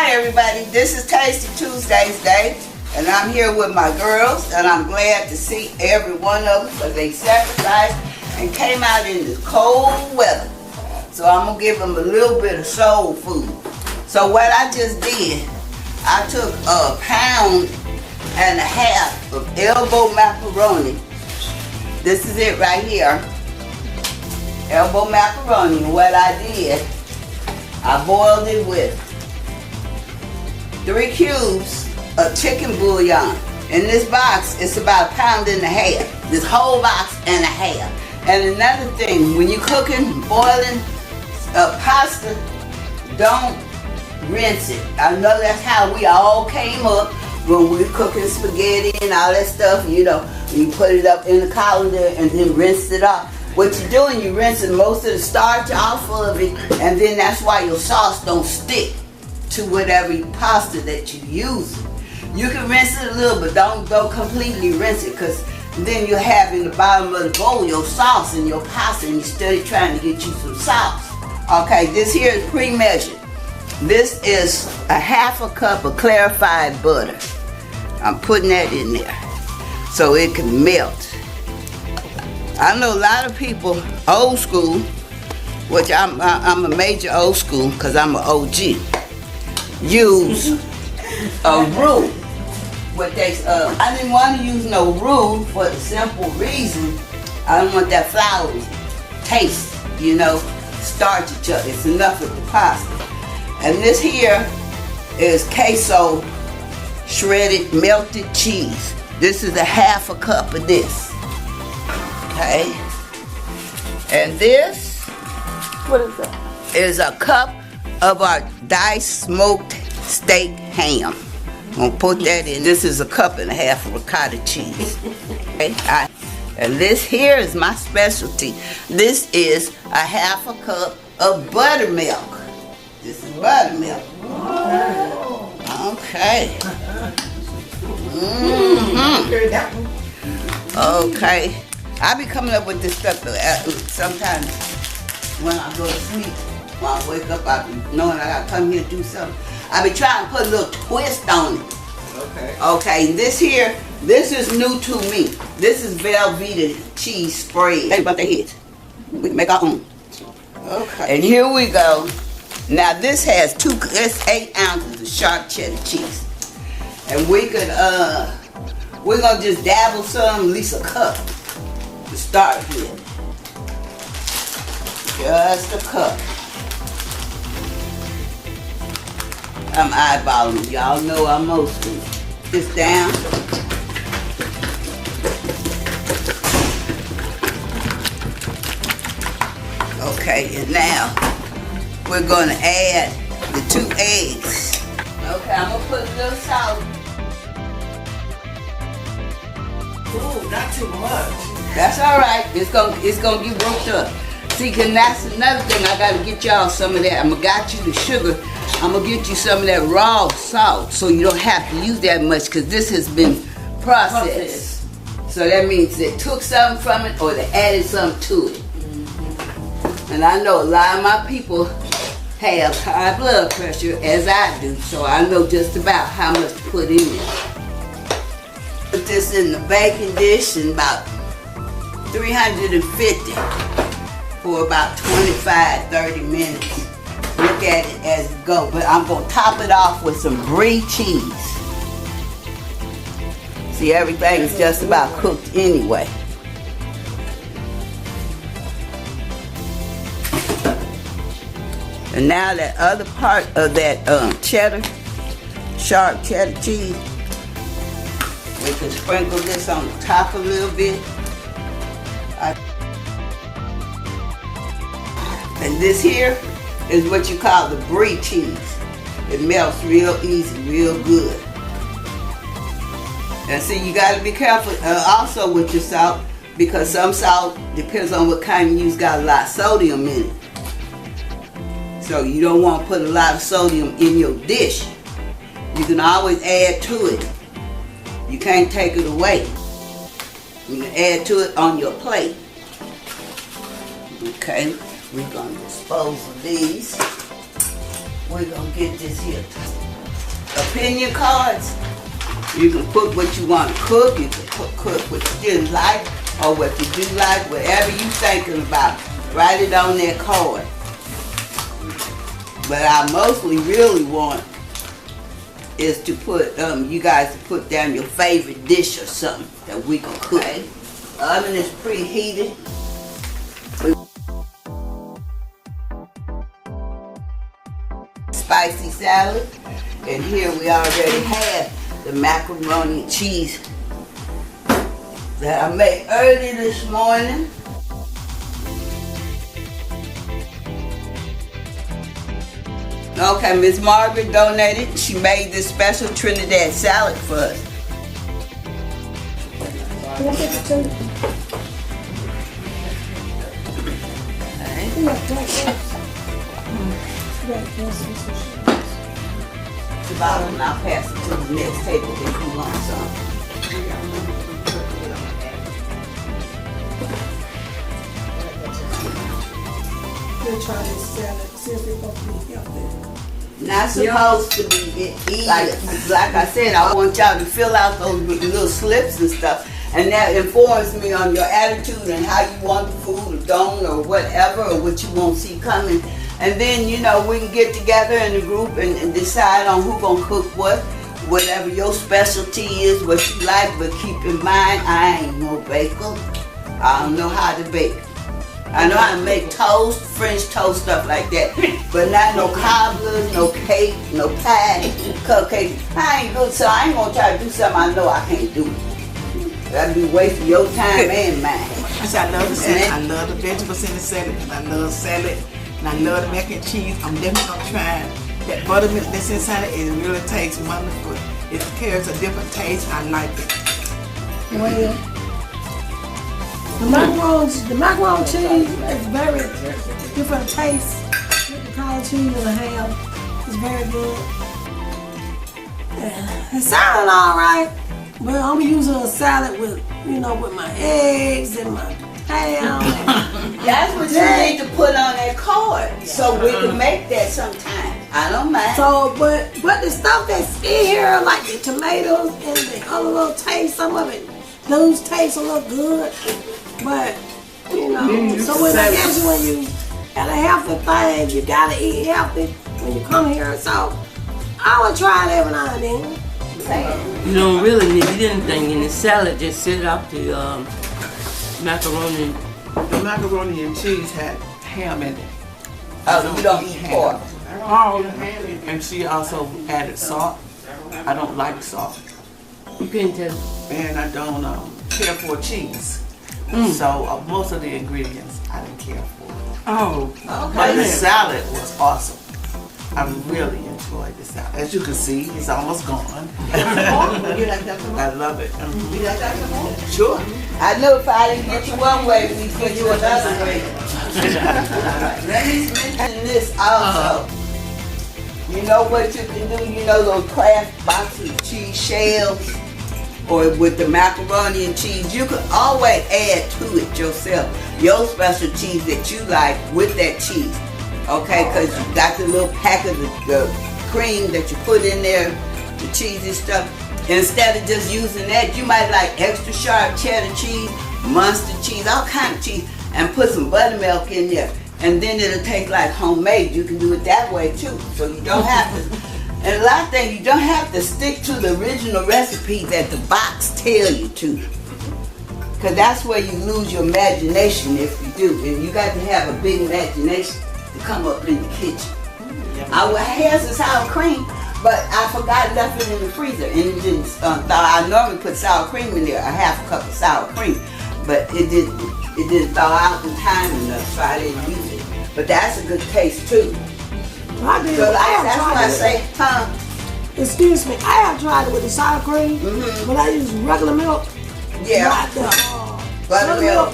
Hi everybody, this is Tasty Tuesdays Day, and I'm here with my girls, and I'm glad to see every one of them because they sacrificed and came out in this cold weather. So I'm going to give them a little bit of soul food. So what I just did, I took 1.5 pounds of Elbow Macaroni. This is it right here. Elbow Macaroni. What I did, I boiled it with 3 cubes of chicken bouillon. In this box, it's about 1.5 pounds. This whole box and a half. And another thing, when you're cooking, boiling pasta, don't rinse it. I know that's how we all came up when we were cooking spaghetti and all that stuff. You know, you put it up in the colander and then rinse it off. What you're doing, you're rinsing most of the starch off of it, and then that's why your sauce don't stick to whatever pasta that you use. You can rinse it a little, but don't completely rinse it, because then you have in the bottom of the bowl your sauce and your pasta, and you're still trying to get you some sauce. Okay, this here is pre-measured. This is 1/2 cup of clarified butter. I'm putting that in there so it can melt. I know a lot of people, old school, which I'm a major old school because I'm an OG, use a roux. I didn't want to use no roux for the simple reason I don't want that floury taste, you know, starch each other. It's enough with the pasta. And this here is queso shredded melted cheese. This is 1/2 cup of this. Okay. And this, what is that? Is a cup of our diced smoked steak ham. I'm gonna put that in. This is 1.5 cups of ricotta cheese. Okay. And this here is my specialty. This is 1/2 cup of buttermilk. This is buttermilk. Okay. Okay. I be coming up with this stuff sometimes when I go to sleep. When I wake up, I be knowing I gotta come here and do something. I be trying to put a little twist on it. Okay. Okay, this here, this is new to me. This is Velveeta cheese spread. They bump their heads. We can make our own. Okay. And here we go. Now this has 8 ounces of sharp cheddar cheese. And we could, we're gonna just dabble some, at least a cup to start with. Just a cup. I'm eyeballing. Y'all know I'm mostly. This down. Okay, and now we're gonna add the 2 eggs. Okay, I'm gonna put a little salt. Ooh, not too much. That's all right. It's gonna get worked up. See, cause that's another thing. I gotta get y'all some of that. got you the sugar. I'm gonna get you some of that raw salt, so you don't have to use that much, cause this has been processed. So that means they took something from it, or they added something to it. And I know a lot of my people have high blood pressure, as I do, so I know just about how much to put in it. Put this in the baking dish in about 350 for about 25-30 minutes. Look at it as it goes, but I'm gonna top it off with some brie cheese. See, everything's just about cooked anyway. And now that other part of that cheddar, sharp cheddar cheese, we can sprinkle this on the top a little bit. And this here is what you call the brie cheese. It melts real easy, real good. And see, you got to be careful also with your salt, because some salt, depends on what kind you use, got a lot of sodium in it. So you don't want to put a lot of sodium in your dish. You can always add to it. You can't take it away. You can add to it on your plate. Okay, we're going to dispose of these. We're going to get this here opinion cards. You can put what you want to cook. You can cook what you didn't like or what you do like, whatever you thinking about. Write it on that card. But I mostly really want is to put you guys to put down your favorite dish or something that we can cook. Okay. Oven is preheated. Spicy salad, and here we already have the macaroni and cheese that I made early this morning. Okay, Miss Margaret donated. She made this special Trinidad salad for us. The bottom, and I'll pass it to the next table if you want some. We'll try this salad, see if it's going to be healthy. Not supposed to be eaten. Like I said, I want y'all to fill out those little slips and stuff. And that informs me on your attitude and how you want the food or don't or whatever or what you won't see coming. And then, you know, we can get together in a group and decide on who gonna cook what, whatever your specialty is, what you like. But keep in mind, I ain't no baker. I don't know how to bake. I know how to make toast, French toast, stuff like that. But not no cobblers, no cake, no pie, cupcakes. I ain't good, so I ain't gonna try to do something I know I can't do. That'd be wasting your time and mine. I said, I love the salad. I love the vegetables in the salad. And I love salad. And I love the mac and cheese. I'm definitely going to try that buttermilk that's inside it. It really tastes wonderful. It carries a different taste. I like it. Well, the macaroni cheese is very different taste. The collard cheese and a ham is very good. Yeah, it sounded all right. But I'm using a salad with, you know, with my eggs and my ham. That's what you need to put on that card, so we can make that sometime. I don't mind. So, but the stuff that's in here, like the tomatoes and the other little taste, some of it, those taste a little good. But, you know, so when I guess when you got a healthy thing, you gotta eat healthy when you come here. So, I would try it every now and then. You don't really need anything in the salad. Just set out the macaroni. The macaroni and cheese had ham in it. Oh, you don't eat pork. Oh, and she also added salt. I don't like salt. You can tell. And I don't care for cheese. So most of the ingredients I didn't care for. Oh, But the salad was awesome. I really enjoyed the salad. As you can see, it's almost gone. You like that some more? I love it. You like that some more? Sure. I know if I didn't get you one way, we'd get you another way. Let me mention this also. You know what you can do? You know those Kraft boxes of cheese shells? Or with the macaroni and cheese, you can always add to it yourself your special cheese that you like with that cheese. Okay, because you got the little pack of the cream that you put in there, the cheesy stuff. Instead of just using that, you might like extra sharp cheddar cheese, mustard cheese, all kind of cheese, and put some buttermilk in there. And then it'll taste like homemade. You can do it that way too. So you don't have to, and a lot of things, you don't have to stick to the original recipe that the box tell you to. Because that's where you lose your imagination if you do. And you got to have a big imagination to come up in the kitchen. I had some sour cream, but I forgot left it in the freezer and it didn't thaw. I normally put sour cream in there, a half a cup of sour cream, but it didn't thaw out in time enough, so I didn't use it. But that's a good taste too. I did. So that's why I say, excuse me, I have tried it with the sour cream, but I use regular milk. Yeah. Not the Buttermilk.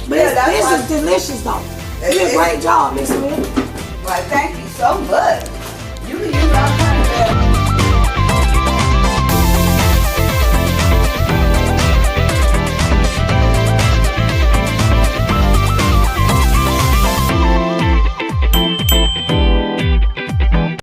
But Yeah, that's this why- is delicious though. You did a great job, Miss Smith. Well, thank you so much. You can use all kinds